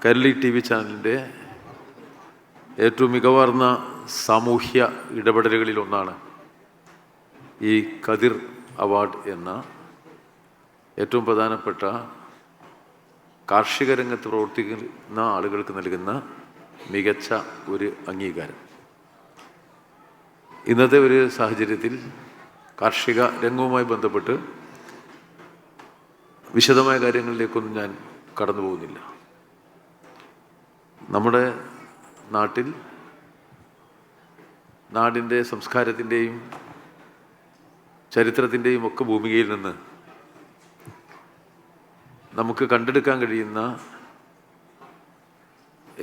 Kairali T V ചാനലിൻ്റെ ഏറ്റവും മികവാർന്ന സാമൂഹ്യ ഇടപെടലുകളിലൊന്നാണ് ഈ കതിർ അവാർഡ് എന്ന ഏറ്റവും പ്രധാനപ്പെട്ട കാർഷിക രംഗത്ത് പ്രവർത്തിക്കുന്ന ആളുകൾക്ക് നൽകുന്ന മികച്ച ഒരു അംഗീകാരം. ഇന്നത്തെ ഒരു സാഹചര്യത്തിൽ കാർഷിക രംഗവുമായി ബന്ധപ്പെട്ട് വിശദമായ കാര്യങ്ങളിലേക്കൊന്നും ഞാൻ കടന്നു പോകുന്നില്ല. നമ്മുടെ നാട്ടിൽ നാടിൻ്റെ സംസ്കാരത്തിൻ്റെയും ചരിത്രത്തിൻ്റെയും ഒക്കെ ഭൂമികയിൽ നിന്ന് നമുക്ക് കണ്ടെടുക്കാൻ കഴിയുന്ന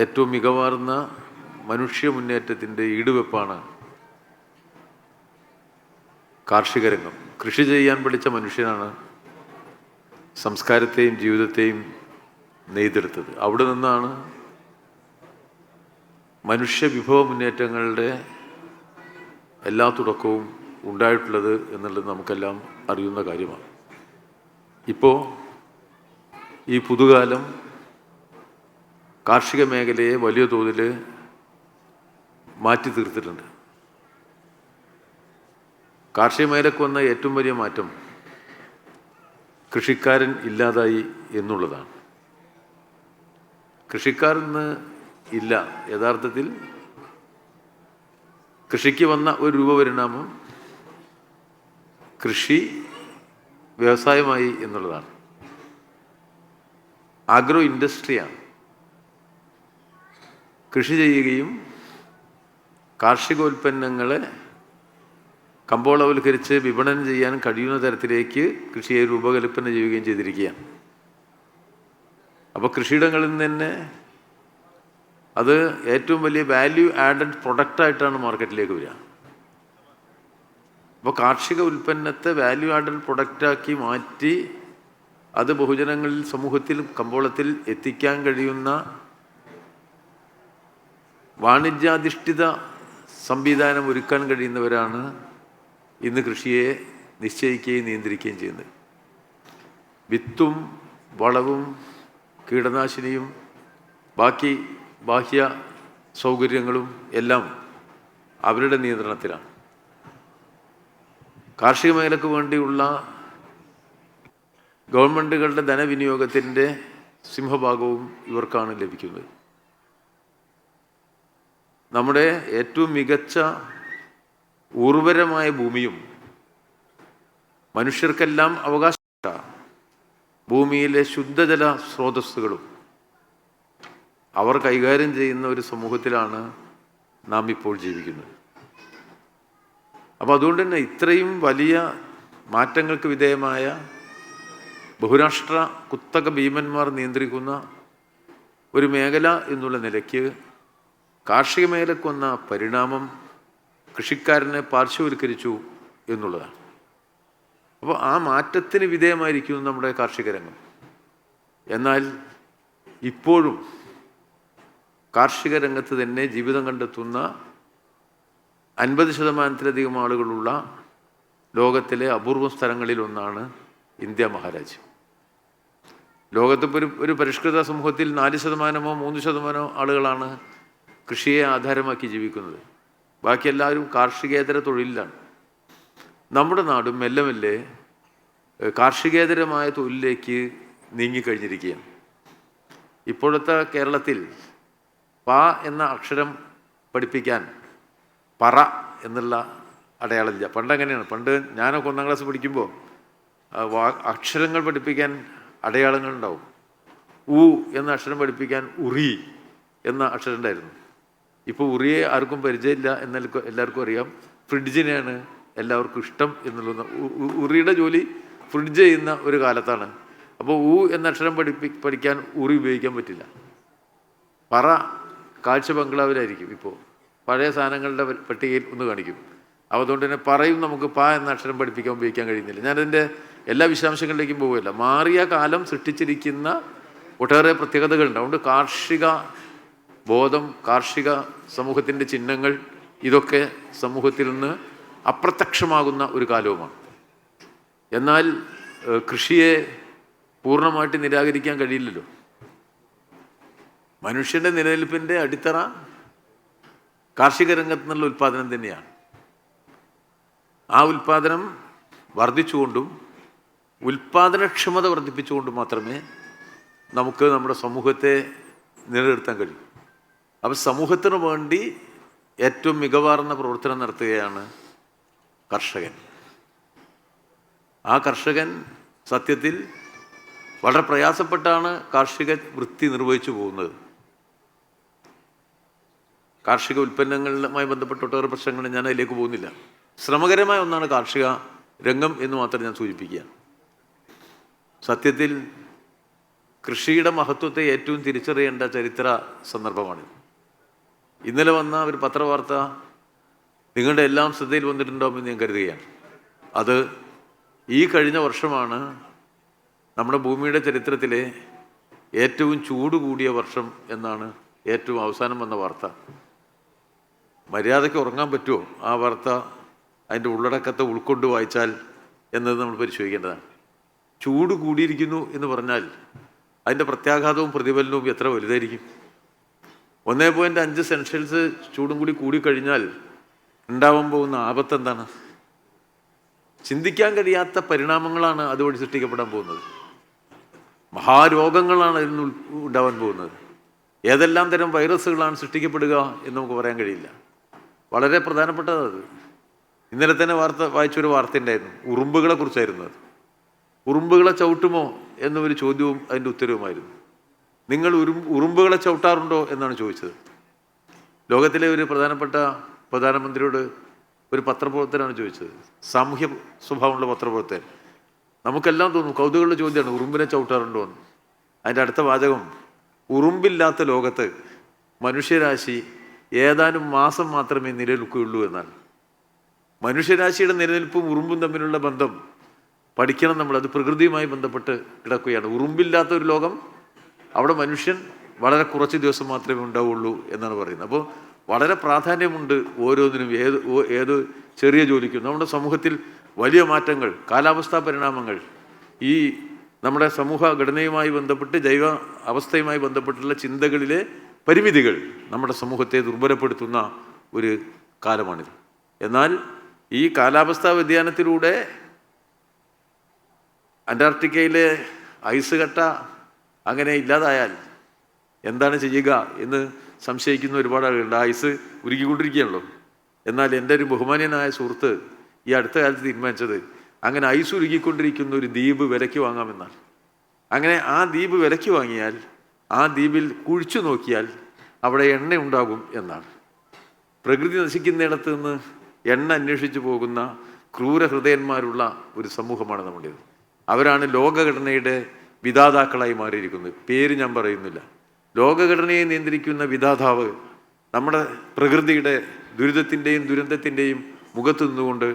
ഏറ്റവും മികവാർന്ന മനുഷ്യ മുന്നേറ്റത്തിൻ്റെ ഈടുവെപ്പാണ് കാർഷിക രംഗം. കൃഷി ചെയ്യാൻ പഠിച്ച മനുഷ്യനാണ് സംസ്കാരത്തെയും ജീവിതത്തെയും നെയ്തെടുത്തത്. അവിടെ നിന്നാണ് മനുഷ്യ വിഭവ മുന്നേറ്റങ്ങളുടെ എല്ലാ തുടക്കവും ഉണ്ടായിട്ടുള്ളത് എന്നുള്ളത് നമുക്കെല്ലാം അറിയുന്ന കാര്യമാണ്. ഇപ്പോൾ ഈ പുതുകാലം കാർഷിക മേഖലയെ വലിയ തോതിൽ മാറ്റി തീർത്തിട്ടുണ്ട്. കാർഷിക മേഖലയ്ക്ക് വന്ന ഏറ്റവും വലിയ മാറ്റം കൃഷിക്കാരൻ ഇല്ലാതായി എന്നുള്ളതാണ്. കൃഷിക്കാരന് ഇല്ല. യഥാർത്ഥത്തിൽ കൃഷിക്ക് വന്ന ഒരു രൂപപരിണാമം കൃഷി വ്യവസായമായി എന്നുള്ളതാണ്. ആഗ്രോ ഇൻഡസ്ട്രിയാണ്. കൃഷി ചെയ്യുകയും കാർഷികോൽപ്പന്നങ്ങളെ കമ്പോളവൽക്കരിച്ച് വിപണനം ചെയ്യാൻ കഴിയുന്ന തരത്തിലേക്ക് കൃഷിയെ രൂപകൽപ്പന ചെയ്യുകയും ചെയ്തിരിക്കുകയാണ്. അപ്പോൾ കൃഷിയിടങ്ങളിൽ നിന്ന് തന്നെ അത് ഏറ്റവും വലിയ വാല്യൂ ആഡഡ് പ്രൊഡക്റ്റായിട്ടാണ് മാർക്കറ്റിലേക്ക് വരിക. അപ്പോൾ കാർഷിക ഉൽപ്പന്നത്തെ വാല്യൂ ആഡഡ് പ്രൊഡക്റ്റാക്കി മാറ്റി അത് ബഹുജനങ്ങളിൽ സമൂഹത്തിൽ കമ്പോളത്തിൽ എത്തിക്കാൻ കഴിയുന്ന വാണിജ്യാധിഷ്ഠിത സംവിധാനം ഒരുക്കാൻ കഴിയുന്നവരാണ് ഇന്ന് കൃഷിയെ നിശ്ചയിക്കുകയും നിയന്ത്രിക്കുകയും ചെയ്യുന്നത്. വിത്തും വളവും കീടനാശിനിയും ബാക്കി ബാഹ്യ സൗകര്യങ്ങളും എല്ലാം അവരുടെ നിയന്ത്രണത്തിലാണ്. കാർഷിക മേഖലയ്ക്ക് വേണ്ടിയുള്ള ഗവൺമെൻറ്റുകളുടെ ധനവിനിയോഗത്തിൻ്റെ സിംഹഭാഗവും ഇവർക്കാണ് ലഭിക്കുന്നത്. നമ്മുടെ ഏറ്റവും മികച്ച ഉർവരമായ ഭൂമിയും മനുഷ്യർക്കെല്ലാം അവകാശപ്പെട്ട ഭൂമിയിലെ ശുദ്ധജല സ്രോതസ്സുകളും അവർ കൈകാര്യം ചെയ്യുന്ന ഒരു സമൂഹത്തിലാണ് നാം ഇപ്പോൾ ജീവിക്കുന്നത്. അപ്പോൾ അതുകൊണ്ട് തന്നെ ഇത്രയും വലിയ മാറ്റങ്ങൾക്ക് വിധേയമായ ബഹുരാഷ്ട്ര കുത്തക ഭീമന്മാർ നിയന്ത്രിക്കുന്ന ഒരു മേഖല എന്നുള്ള നിലയ്ക്ക് കാർഷിക മേഖലയ്ക്ക് വന്ന പരിണാമം കൃഷിക്കാരനെ പാർശ്വവൽക്കരിച്ചു എന്നുള്ളതാണ്. അപ്പോൾ ആ മാറ്റത്തിന് വിധേയമായിരിക്കുന്നു നമ്മുടെ കാർഷിക രംഗം. എന്നാൽ ഇപ്പോഴും കാർഷിക രംഗത്ത് തന്നെ ജീവിതം കണ്ടെത്തുന്ന 50% ആളുകളുള്ള ലോകത്തിലെ അപൂർവ സ്ഥലങ്ങളിലൊന്നാണ് ഇന്ത്യ മഹാരാജ്യം. ലോകത്തിപ്പോൾ ഒരു പരിഷ്കൃത സമൂഹത്തിൽ 4%, 3% ആളുകളാണ് കൃഷിയെ ആധാരമാക്കി ജീവിക്കുന്നത്. ബാക്കി എല്ലാവരും കാർഷികേതര തൊഴിലിലാണ്. നമ്മുടെ നാടും മെല്ലെ മെല്ലെ കാർഷികേതരമായ തൊഴിലിലേക്ക് നീങ്ങിക്കഴിഞ്ഞിരിക്കുകയാണ്. ഇപ്പോഴത്തെ കേരളത്തിൽ പ എന്ന അക്ഷരം പഠിപ്പിക്കാൻ പറ എന്നുള്ള അടയാളമില്ല. പണ്ടങ്ങനെയാണ്. പണ്ട് ഞാനൊക്കെ 1ാം ക്ലാസ് പഠിക്കുമ്പോൾ അക്ഷരങ്ങൾ പഠിപ്പിക്കാൻ അടയാളങ്ങളുണ്ടാവും. ഉ എന്ന അക്ഷരം പഠിപ്പിക്കാൻ ഉറി എന്ന അക്ഷരം ഉണ്ടായിരുന്നു. ഇപ്പോൾ ഉറിയെ ആർക്കും പരിചയമില്ല എന്നാൽ എല്ലാവർക്കും അറിയാം. ഫ്രിഡ്ജിനെയാണ് എല്ലാവർക്കും ഇഷ്ടം എന്നുള്ളത്. ഉറിയുടെ ജോലി ഫ്രിഡ്ജ് ചെയ്യുന്ന ഒരു കാലത്താണ്. അപ്പോൾ ഉ എന്ന അക്ഷരം പഠിക്കാൻ ഉറി ഉപയോഗിക്കാൻ പറ്റില്ല. പറ കാഴ്ച ബംഗ്ലാവിലായിരിക്കും. ഇപ്പോൾ പഴയ സാധനങ്ങളുടെ പട്ടികയിൽ ഒന്ന് കാണിക്കും. അപ്പോൾ അതുകൊണ്ട് തന്നെ പറയും നമുക്ക് പ എന്ന അക്ഷരം പഠിപ്പിക്കാൻ ഉപയോഗിക്കാൻ കഴിയുന്നില്ല. ഞാനതിൻ്റെ എല്ലാ വിശദാംശങ്ങളിലേക്കും പോവുകയല്ല. മാറിയ കാലം സൃഷ്ടിച്ചിരിക്കുന്ന ഒട്ടേറെ പ്രത്യേകതകളുണ്ട്. അതുകൊണ്ട് കാർഷിക ബോധം, കാർഷിക സമൂഹത്തിൻ്റെ ചിഹ്നങ്ങൾ ഇതൊക്കെ സമൂഹത്തിൽ നിന്ന് അപ്രത്യക്ഷമാകുന്ന ഒരു കാലവുമാണ്. എന്നാൽ കൃഷിയെ പൂർണ്ണമായിട്ട് നിരാകരിക്കാൻ കഴിയില്ലല്ലോ. മനുഷ്യൻ്റെ നിലനിൽപ്പിൻ്റെ അടിത്തറ കാർഷിക രംഗത്തു നിന്നുള്ള ഉൽപ്പാദനം തന്നെയാണ്. ആ ഉൽപ്പാദനം വർദ്ധിച്ചുകൊണ്ടും ഉൽപ്പാദനക്ഷമത വർദ്ധിപ്പിച്ചുകൊണ്ടും മാത്രമേ നമുക്ക് നമ്മുടെ സമൂഹത്തെ നിലനിർത്താൻ കഴിയും. അപ്പോൾ സമൂഹത്തിന് വേണ്ടി ഏറ്റവും മികവാർന്ന പ്രവർത്തനം നടത്തുകയാണ് കർഷകൻ. ആ കർഷകൻ സത്യത്തിൽ വളരെ പ്രയാസപ്പെട്ടാണ് കാർഷിക വൃത്തി നിർവഹിച്ചു പോകുന്നത്. കാർഷിക ഉൽപ്പന്നങ്ങളുമായി ബന്ധപ്പെട്ട ഒട്ടേറെ പ്രശ്നങ്ങൾ ഞാൻ അതിലേക്ക് പോകുന്നില്ല. ശ്രമകരമായ ഒന്നാണ് കാർഷിക രംഗം എന്ന് മാത്രം ഞാൻ സൂചിപ്പിക്കുക. സത്യത്തിൽ കൃഷിയുടെ മഹത്വത്തെ ഏറ്റവും തിരിച്ചറിയേണ്ട ചരിത്ര സന്ദർഭമാണ്. ഇന്നലെ വന്ന ഒരു പത്രവാർത്ത നിങ്ങളുടെ എല്ലാം ശ്രദ്ധയിൽ വന്നിട്ടുണ്ടാവുമെന്ന് ഞാൻ കരുതുകയാണ്. അത് ഈ കഴിഞ്ഞ വർഷമാണ് നമ്മുടെ ഭൂമിയുടെ ചരിത്രത്തിലെ ഏറ്റവും ചൂട് കൂടിയ വർഷം എന്നാണ് ഏറ്റവും അവസാനം വന്ന വാർത്ത. മര്യാദയ്ക്ക് ഉറങ്ങാൻ പറ്റുമോ ആ വാർത്ത അതിൻ്റെ ഉള്ളടക്കത്തെ ഉൾക്കൊണ്ട് വായിച്ചാൽ എന്നത് നമ്മൾ പരിശോധിക്കേണ്ടതാണ്. ചൂട് കൂടിയിരിക്കുന്നു എന്ന് പറഞ്ഞാൽ അതിൻ്റെ പ്രത്യാഘാതവും പ്രതിഫലനവും എത്ര വലുതായിരിക്കും. 1.5 സെൽഷ്യസ് ചൂടും കൂടി കൂടിക്കഴിഞ്ഞാൽ ഉണ്ടാവാൻ പോകുന്ന ആപത്ത് എന്താണ്? ചിന്തിക്കാൻ കഴിയാത്ത പരിണാമങ്ങളാണ് അതുവഴി സൃഷ്ടിക്കപ്പെടാൻ പോകുന്നത്. മഹാരോഗങ്ങളാണ് അതിൽ നിന്ന് ഉണ്ടാവാൻ പോകുന്നത്. ഏതെല്ലാം തരം വൈറസുകളാണ് സൃഷ്ടിക്കപ്പെടുക എന്ന് നമുക്ക് പറയാൻ കഴിയില്ല. വളരെ പ്രധാനപ്പെട്ടത് ഇന്നലെ തന്നെ വായിച്ചൊരു വാർത്ത ഉണ്ടായിരുന്നു. ഉറുമ്പുകളെ കുറിച്ചായിരുന്നു അത്. ഉറുമ്പുകളെ ചവിട്ടുമോ എന്നൊരു ചോദ്യവും അതിൻ്റെ ഉത്തരവുമായിരുന്നു. നിങ്ങൾ ഉറുമ്പുകളെ ചവിട്ടാറുണ്ടോ എന്നാണ് ചോദിച്ചത്. ലോകത്തിലെ ഒരു പ്രധാനപ്പെട്ട പ്രധാനമന്ത്രിയോട് ഒരു പത്രപ്രവർത്തകനാണ് ചോദിച്ചത്. സാമൂഹ്യ സ്വഭാവമുള്ള പത്രപ്രവർത്തകൻ. നമുക്കെല്ലാം തോന്നും കൗതുകമുള്ള ചോദ്യമാണ്, ഉറുമ്പിനെ ചവിട്ടാറുണ്ടോ എന്ന്. അതിൻ്റെ അടുത്ത വാചകം, ഉറുമ്പില്ലാത്ത ലോകത്ത് മനുഷ്യരാശി ഏതാനും മാസം മാത്രമേ നിലനിൽക്കുകയുള്ളൂ എന്നാണ്. മനുഷ്യരാശിയുടെ നിലനിൽപ്പും ഉറുമ്പും തമ്മിലുള്ള ബന്ധം പഠിക്കണം നമ്മൾ. അത് പ്രകൃതിയുമായി ബന്ധപ്പെട്ട് കിടക്കുകയാണ്. ഉറുമ്പില്ലാത്ത ഒരു ലോകം, അവിടെ മനുഷ്യൻ വളരെ കുറച്ച് ദിവസം മാത്രമേ ഉണ്ടാവുള്ളൂ എന്നാണ് പറയുന്നത്. അപ്പോൾ വളരെ പ്രാധാന്യമുണ്ട് ഓരോന്നിനും, ഏത് ചെറിയ ജോലിക്കും. നമ്മുടെ സമൂഹത്തിൽ വലിയ മാറ്റങ്ങൾ, കാലാവസ്ഥാ പരിണാമങ്ങൾ, ഈ നമ്മുടെ സമൂഹ ഘടനയുമായി ബന്ധപ്പെട്ട് ജൈവ അവസ്ഥയുമായി ബന്ധപ്പെട്ടുള്ള ചിന്തകളിലെ പരിമിതികൾ നമ്മുടെ സമൂഹത്തെ ദുർബലപ്പെടുത്തുന്ന ഒരു കാലമാണിത്. എന്നാൽ ഈ കാലാവസ്ഥാ വ്യതിയാനത്തിലൂടെ അന്റാർട്ടിക്കയിലെ ഐസ് കട്ട അങ്ങനെ ഇല്ലാതായാൽ എന്താണ് ചെയ്യുക എന്ന് സംശയിക്കുന്ന ഒരുപാട് ആളുകളുണ്ട്. ഐസ് ഉരുകിക്കൊണ്ടിരിക്കുകയാണല്ലോ. എന്നാൽ എൻ്റെ ഒരു ബഹുമാന്യനായ സുഹൃത്ത് ഈ അടുത്ത കാലത്ത് തീരുമാനിച്ചത് അങ്ങനെ ഐസ് ഉരുകിക്കൊണ്ടിരിക്കുന്ന ഒരു ദ്വീപ് വിലയ്ക്ക് വാങ്ങാമെന്നാണ്. അങ്ങനെ ആ ദ്വീപ് വിലയ്ക്ക് വാങ്ങിയാൽ ആ ദ്വീപിൽ കുഴിച്ചു നോക്കിയാൽ അവിടെ എണ്ണ ഉണ്ടാകും എന്നാണ്. പ്രകൃതി നശിക്കുന്നിടത്ത് നിന്ന് എണ്ണ അന്വേഷിച്ചു പോകുന്ന ക്രൂരഹൃദയന്മാരുള്ള ഒരു സമൂഹമാണ് നമ്മുടേത്. അവരാണ് ലോകഘടനയുടെ വിധാതാക്കളായി മാറിയിരിക്കുന്നത്. പേര് ഞാൻ പറയുന്നില്ല. ലോകഘടനയെ നിയന്ത്രിക്കുന്ന വിധാതാവ് നമ്മുടെ പ്രകൃതിയുടെ ദുരിതത്തിൻ്റെയും ദുരന്തത്തിൻ്റെയും മുഖത്ത് നിന്നുകൊണ്ട്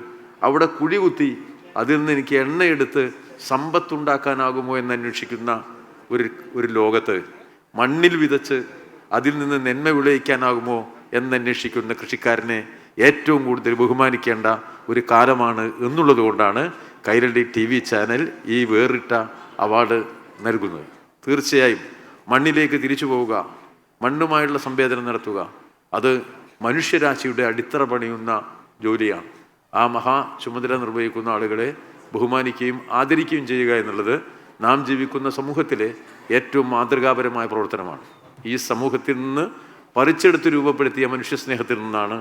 അവിടെ കുഴികുത്തി അതിൽ നിന്ന് എനിക്ക് എണ്ണയെടുത്ത് സമ്പത്തുണ്ടാക്കാനാകുമോ എന്നന്വേഷിക്കുന്ന ഒരു ലോകത്ത്, മണ്ണിൽ വിതച്ച് അതിൽ നിന്ന് നന്മ വിളയിക്കാനാകുമോ എന്നന്വേഷിക്കുന്ന കൃഷിക്കാരനെ ഏറ്റവും കൂടുതൽ ബഹുമാനിക്കേണ്ട ഒരു കാലമാണ് എന്നുള്ളത് കൊണ്ടാണ് കൈരളി TV ചാനൽ ഈ വേറിട്ട അവാർഡ് നൽകുന്നത്. തീർച്ചയായും മണ്ണിലേക്ക് തിരിച്ചു പോവുക, മണ്ണുമായുള്ള സംവേദനം നടത്തുക, അത് മനുഷ്യരാശിയുടെ അടിത്തറ പണിയുന്ന ജോലിയാണ്. ആ മഹാ ചുമതല നിർവഹിക്കുന്ന ആളുകളെ ബഹുമാനിക്കുകയും ആദരിക്കുകയും ചെയ്യുക എന്നുള്ളത് നാം ജീവിക്കുന്ന സമൂഹത്തിലെ ഏറ്റവും മാതൃകാപരമായ പ്രവർത്തനമാണ്. ഈ സമൂഹത്തിൽ നിന്ന് പറിച്ചെടുത്ത് രൂപപ്പെടുത്തിയ മനുഷ്യസ്നേഹത്തിൽ നിന്നാണ്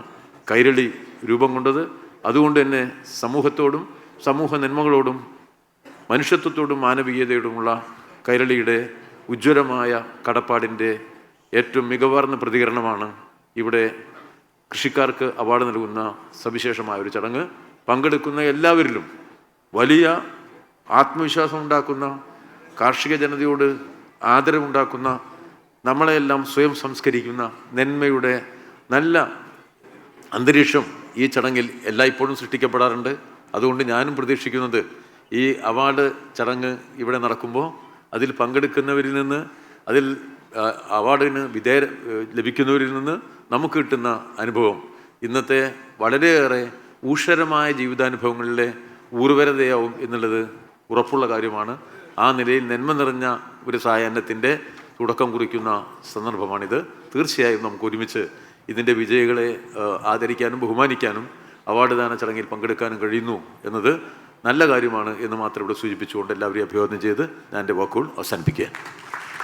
കൈരളി രൂപം കൊണ്ടത്. അതുകൊണ്ട് തന്നെ സമൂഹത്തോടും സമൂഹ നന്മകളോടും മനുഷ്യത്വത്തോടും മാനവീയതയോടുമുള്ള കൈരളിയുടെ ഉജ്ജ്വലമായ കടപ്പാടിൻ്റെ ഏറ്റവും മികവാർന്ന പ്രതികരണമാണ് ഇവിടെ കൃഷിക്കാർക്ക് അവാർഡ് നൽകുന്ന സവിശേഷമായ ഒരു ചടങ്ങ്. പങ്കെടുക്കുന്ന എല്ലാവരിലും വലിയ ആത്മവിശ്വാസം ഉണ്ടാക്കുന്ന, കാർഷിക ജനതയോട് ആദരവുണ്ടാക്കുന്ന, നമ്മളെല്ലാം സ്വയം സംസ്കരിക്കുന്ന നന്മയുടെ നല്ല അന്തരീക്ഷം ഈ ചടങ്ങിൽ എല്ലായ്പ്പോഴും സൃഷ്ടിക്കപ്പെടാറുണ്ട്. അതുകൊണ്ട് ഞാനും പ്രതീക്ഷിക്കുന്നത് ഈ അവാർഡ് ചടങ്ങ് ഇവിടെ നടക്കുമ്പോൾ അതിൽ പങ്കെടുക്കുന്നവരിൽ നിന്ന്, അതിൽ അവാർഡിന് ലഭിക്കുന്നവരിൽ നിന്ന് നമുക്ക് കിട്ടുന്ന അനുഭവം ഇന്നത്തെ വളരെയേറെ ഊഷരമായ ജീവിതാനുഭവങ്ങളിലെ ഊർവരതയാവും എന്നുള്ളത് ഉറപ്പുള്ള കാര്യമാണ്. ആ നിലയിൽ നന്മ നിറഞ്ഞ ഒരു സായാഹ്നത്തിൻ്റെ തുടക്കം കുറിക്കുന്ന സന്ദർഭമാണിത്. തീർച്ചയായും നമുക്ക് ഒരുമിച്ച് ഇതിൻ്റെ വിജയികളെ ആദരിക്കാനും ബഹുമാനിക്കാനും അവാർഡ് ദാന ചടങ്ങിൽ പങ്കെടുക്കാനും കഴിയുന്നു എന്നത് നല്ല കാര്യമാണ് എന്ന് മാത്രം ഇവിടെ സൂചിപ്പിച്ചുകൊണ്ട് എല്ലാവരെയും അഭിവാദ്യം ചെയ്ത് ഞാൻ എൻ്റെ വാക്കുകൾ അവസാനിപ്പിക്കുക.